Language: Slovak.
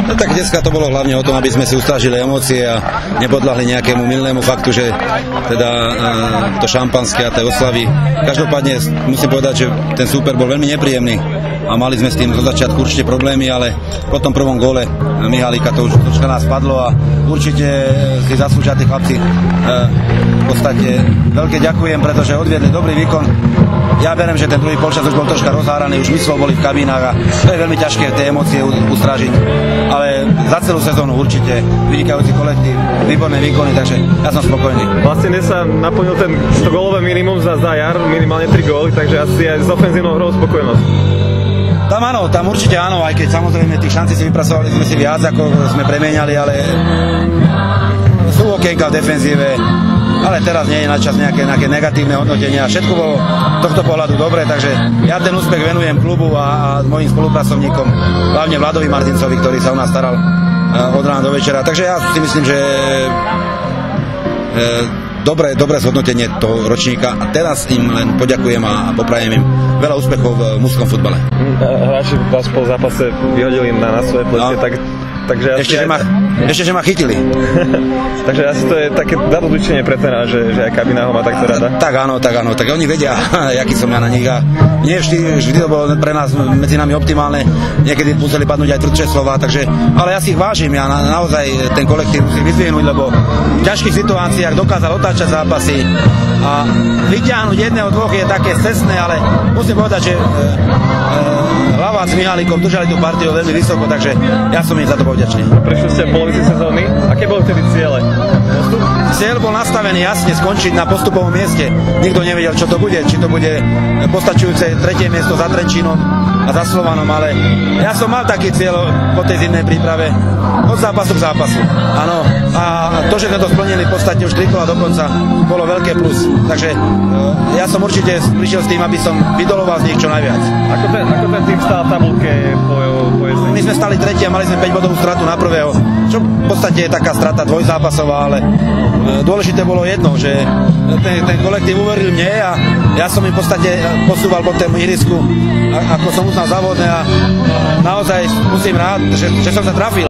No, tak dneska to bolo hlavne o tom, aby sme si ustrážili emócie a nepodľahli nejakému mylnému faktu, že teda to šampanské a tej oslavy. Každopádne musím povedať, že ten súper bol veľmi nepríjemný a mali sme s tým zo začiatku určite problémy, ale po tom prvom góle Mihalika to už troška nás padlo a určite si zaslúžia tí chlapci v podstate veľké ďakujem, pretože odviedli dobrý výkon. Ja verím, že ten druhý polčas už bol troška rozháraný, už myslov boli v kabínach a to je veľmi ťažké tie emócie ustrážiť, ale za celú sezónu určite vynikajúci kolektív, výborné výkony, takže ja som spokojný. Vlastne dnes sa naplnil to gólové minimum za jar, minimálne 3 góly, takže asi aj s ofenzívnou hrou spokojnosť. Tam áno, tam určite áno, aj keď samozrejme tých šancí si vypracovali sme si viac, ako sme premieňali, ale sú okienka v defenzíve, ale teraz nie je na čas nejaké negatívne hodnotenia. Všetko bolo tohto pohľadu dobre, takže ja ten úspech venujem klubu a mojim spolupracovníkom, hlavne Vladovi Martincovi, ktorý sa o nás staral od rána do večera. Takže ja si myslím, že dobré zhodnotenie toho ročníka a teraz im len poďakujem a poprajem im veľa úspechov v mužskom futbale. Hráči vás po zápase vyhodili na svoje plecia, takže ešte, že ma chytili. Takže asi to je také zadozučenie pre trénera, že aj kabína ho má takto rada. Tak áno, tak oni vedia, aký som ja na nich a nie vždy to bolo pre nás medzi nami optimálne, niekedy museli padnúť aj tvrdšie slová, takže, ale ja si ich vážim, ja naozaj ten kolektív musím vyzvihnúť, lebo v ťažkých situáciách dokázal otáčať zápasy a vyťahnuť jedného, dvoch je také cestné, ale musím povedať, že Hlavák s Mihalikom držali tú partiu veľmi vysoko, takže ja som im za to povďačný. Prešli ste v polovici sezóny, aké boli vtedy ciele? Cieľ bol nastavený jasne skončiť na postupovom mieste. Nikto nevedel, čo to bude, či to bude postačujúce 3. miesto za Trenčínom a za Slovanom, ale ja som mal taký cieľ po tej zimnej príprave od zápasu k zápasu. Áno, a to, že sme to splnili v podstate už 3 kola dokonca, bolo veľké plus. Takže ja som určite prišiel s tým, aby som vydoloval z nich čo najviac. Ako ten tým stál v tabulke po jeseni? My sme stali 3. a mali sme 5 bodovú stratu na prvého, čo v podstate je taká strata dvojzápasová, ale dôležité bolo jedno, že ten kolektív uveril mne a ja som im v podstate posúval po tom ihrisku, ako som uznal závodné a naozaj musím rád, že som sa trafil.